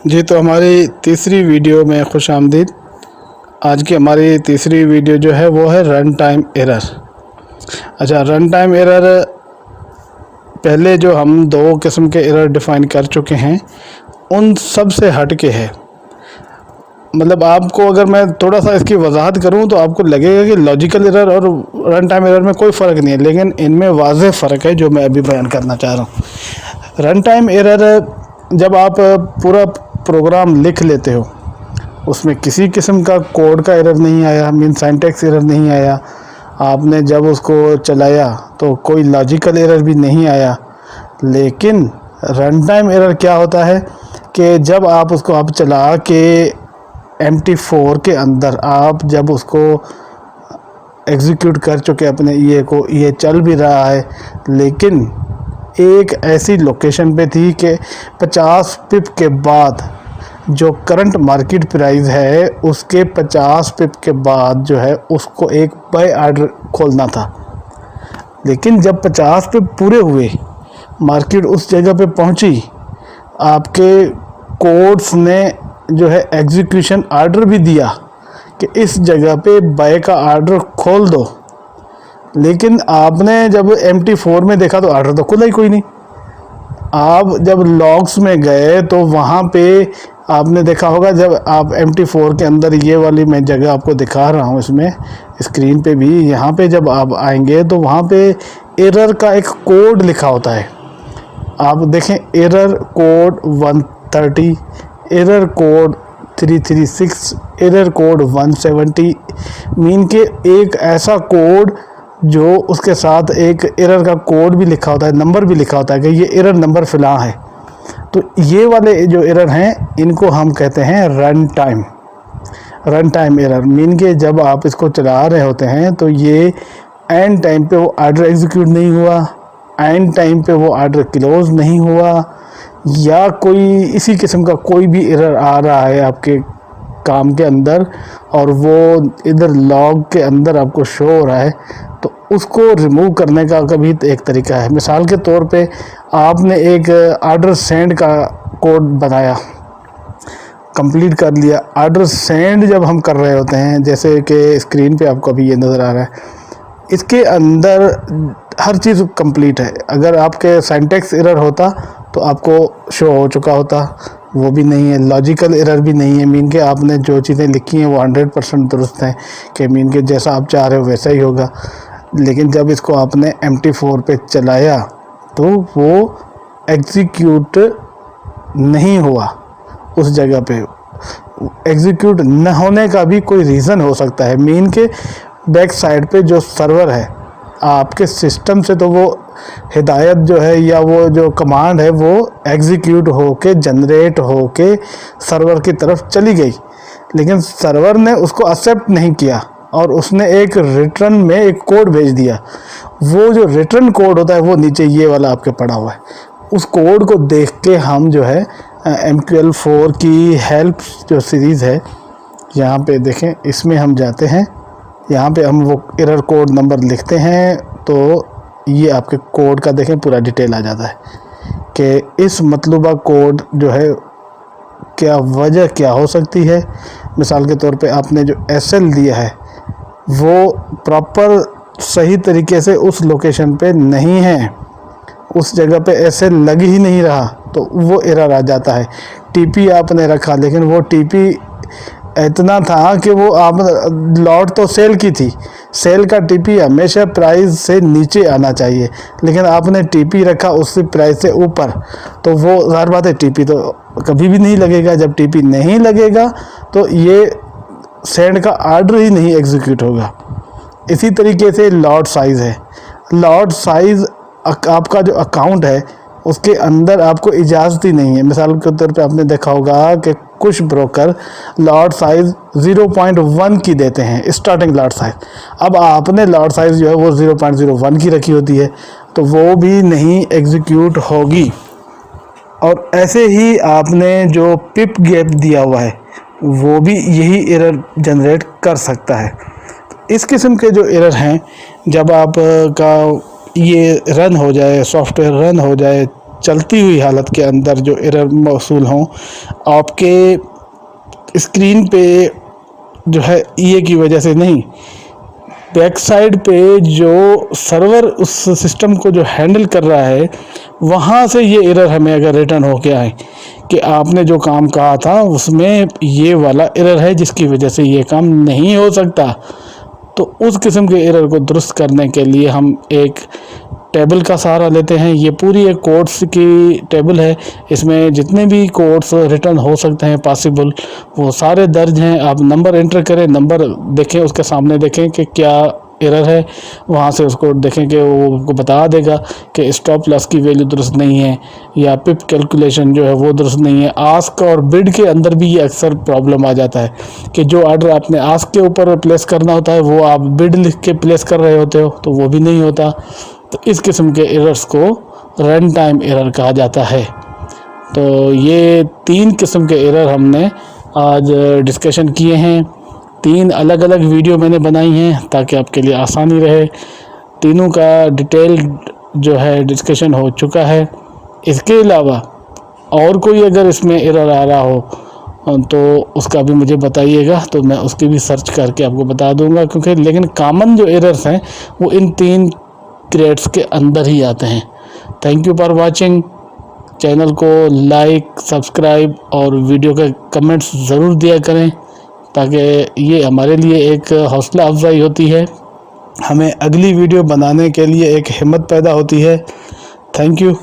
जी, तो हमारी तीसरी वीडियो में खुश आमदीद। आज की हमारी तीसरी वीडियो जो है वो है रन टाइम एरर। अच्छा, रन टाइम एरर पहले जो हम दो किस्म के एरर डिफ़ाइन कर चुके हैं उन सब से हट के है। मतलब आपको अगर मैं थोड़ा सा इसकी वजाहत करूं तो आपको लगेगा कि लॉजिकल एरर और रन टाइम एरर में कोई फ़र्क नहीं है, लेकिन इनमें वाज़ेह फ़र्क है जो मैं अभी बयान करना चाह रहा हूँ। रन टाइम एरर जब आप पूरा प्रोग्राम लिख लेते हो, उसमें किसी किस्म का कोड का एरर नहीं आया, मीन सिंटैक्स एरर नहीं आया, आपने जब उसको चलाया तो कोई लॉजिकल एरर भी नहीं आया। लेकिन रन टाइम एरर क्या होता है कि जब आप उसको आप चला के MT4 के अंदर आप जब उसको एग्जीक्यूट कर चुके अपने ये चल भी रहा है, लेकिन एक ऐसी लोकेशन पे थी कि 50 पिप के बाद जो करंट मार्केट प्राइस है उसके 50 पिप के बाद जो है उसको एक बाय ऑर्डर खोलना था। लेकिन जब 50 पिप पूरे हुए, मार्केट उस जगह पे पहुंची, आपके कोड्स ने जो है एग्जीक्यूशन ऑर्डर भी दिया कि इस जगह पे बाय का ऑर्डर खोल दो, लेकिन आपने जब MT4 में देखा तो ऑर्डर तो खुला ही कोई नहीं। आप जब लॉग्स में गए तो वहाँ पे आपने देखा होगा, जब आप MT4 के अंदर ये वाली मैं जगह आपको दिखा रहा हूँ इसमें स्क्रीन पे भी, यहाँ पे जब आप आएंगे तो वहाँ पे एरर का एक कोड लिखा होता है। आप देखें, error code 130, error code 336, error code 170, mean के एक ऐसा कोड जो उसके साथ एक एरर का कोड भी लिखा होता है, नंबर भी लिखा होता है कि ये एरर नंबर फ़िलहाल है। तो ये वाले जो एरर हैं इनको हम कहते हैं रन टाइम एरर। मीन के जब आप इसको चला रहे होते हैं तो ये एंड टाइम पे वो ऑर्डर एग्जीक्यूट नहीं हुआ, एंड टाइम पे वो ऑर्डर क्लोज नहीं हुआ, या कोई इसी किस्म का कोई भी एरर आ रहा है आपके काम के अंदर और वो इधर लॉग के अंदर आपको शो हो रहा है, तो उसको रिमूव करने का कभी एक तरीका है। मिसाल के तौर पे आपने एक ऑर्डर सेंड का कोड बनाया, कंप्लीट कर लिया। ऑर्डर सेंड जब हम कर रहे होते हैं, जैसे कि स्क्रीन पे आपको अभी ये नज़र आ रहा है, इसके अंदर हर चीज़ कंप्लीट है। अगर आपके सिंटैक्स एरर होता तो आपको शो हो चुका होता, वो भी नहीं है। लॉजिकल एरर भी नहीं है, मीन के आपने जो चीज़ें लिखी हैं वो 100% दुरुस्त हैं कि मीन के जैसा आप चाह रहे हो वैसा ही होगा। लेकिन जब इसको आपने MT4 पे चलाया तो वो एग्जीक्यूट नहीं हुआ। उस जगह पे एग्जीक्यूट न होने का भी कोई रीज़न हो सकता है। मीन के बैक साइड पे जो सर्वर है आपके सिस्टम से, तो वो हिदायत जो है या वो जो कमांड है वो एग्जीक्यूट होके जनरेट होके सर्वर की तरफ चली गई, लेकिन सर्वर ने उसको एक्सेप्ट नहीं किया और उसने एक रिटर्न में एक कोड भेज दिया। वो जो रिटर्न कोड होता है वो नीचे ये वाला आपके पड़ा हुआ है। उस कोड को देख के हम जो है MQL4 की हेल्प जो सीरीज़ है, यहाँ पे देखें, इसमें हम जाते हैं, यहाँ पे हम वो एरर कोड नंबर लिखते हैं तो ये आपके कोड का देखें पूरा डिटेल आ जाता है कि इस मतलूबा कोड जो है क्या वजह क्या हो सकती है। मिसाल के तौर पे आपने जो SL दिया है वो प्रॉपर सही तरीके से उस लोकेशन पे नहीं है, उस जगह पे SL लग ही नहीं रहा, तो वो एरर आ जाता है। TP आपने रखा, लेकिन वो TP इतना था कि वो आप लॉट तो सेल की थी, सेल का TP हमेशा प्राइस से नीचे आना चाहिए, लेकिन आपने TP रखा उससे प्राइस से ऊपर, तो वो ज़ाहिर बात है TP तो कभी भी नहीं लगेगा। जब TP नहीं लगेगा तो ये सेंड का ऑर्डर ही नहीं एग्जीक्यूट होगा। इसी तरीके से लॉट साइज़ है। लॉट साइज़ आपका जो अकाउंट है उसके अंदर आपको इजाज़त ही नहीं है। मिसाल के तौर पे आपने देखा होगा कि कुछ ब्रोकर लॉट साइज़ 0.1 की देते हैं, स्टार्टिंग लॉट साइज़। अब आपने लॉट साइज़ जो है वो 0.01 की रखी होती है, तो वो भी नहीं एग्जीक्यूट होगी। और ऐसे ही आपने जो पिप गैप दिया हुआ है वो भी यही एरर जनरेट कर सकता है। इस किस्म के जो एरर हैं, जब आप का ये रन हो जाए, सॉफ्टवेयर रन हो जाए चलती हुई हालत के अंदर जो एरर मौसूल हों, आपके स्क्रीन पे जो है ये की वजह से नहीं, बैक साइड पे जो सर्वर उस सिस्टम को जो हैंडल कर रहा है वहाँ से ये एरर हमें अगर रिटर्न होके आए कि आपने जो काम कहा था उसमें ये वाला एरर है जिसकी वजह से ये काम नहीं हो सकता, तो उस किस्म के एरर को दुरुस्त करने के लिए हम एक टेबल का सहारा लेते हैं। ये पूरी एक कोड्स की टेबल है, इसमें जितने भी कोड्स रिटर्न हो सकते हैं पॉसिबल वो सारे दर्ज हैं। आप नंबर एंटर करें, नंबर देखें, उसके सामने देखें कि क्या एरर है, वहाँ से उसको देखें कि वो आपको बता देगा कि स्टॉप लॉस की वैल्यू दुरुस्त नहीं है या पिप कैलकुलेशन जो है वो दुरुस्त नहीं है। आस्क और बिड के अंदर भी ये अक्सर प्रॉब्लम आ जाता है कि जो ऑर्डर आपने आस्क के ऊपर प्लेस करना होता है वो आप बिड लिख के प्लेस कर रहे होते हो तो वो भी नहीं होता। तो इस किस्म के एरर्स को रन टाइम एरर कहा जाता है। तो ये 3 किस्म के एरर हमने आज डिस्कशन किए हैं। 3 अलग अलग वीडियो मैंने बनाई हैं ताकि आपके लिए आसानी रहे। तीनों का डिटेल जो है डिस्कशन हो चुका है। इसके अलावा और कोई अगर इसमें एरर आ रहा हो तो उसका भी मुझे बताइएगा, तो मैं उसकी भी सर्च करके आपको बता दूंगा, क्योंकि लेकिन कॉमन जो एरर्स हैं वो इन 3 क्रेड्स के अंदर ही आते हैं। Thank you for watching. Channel को लाइक, सब्सक्राइब और वीडियो के कमेंट्स ज़रूर दिया करें ताकि ये हमारे लिए एक हौसला अफजाई होती है, हमें अगली वीडियो बनाने के लिए एक हिम्मत पैदा होती है। Thank you.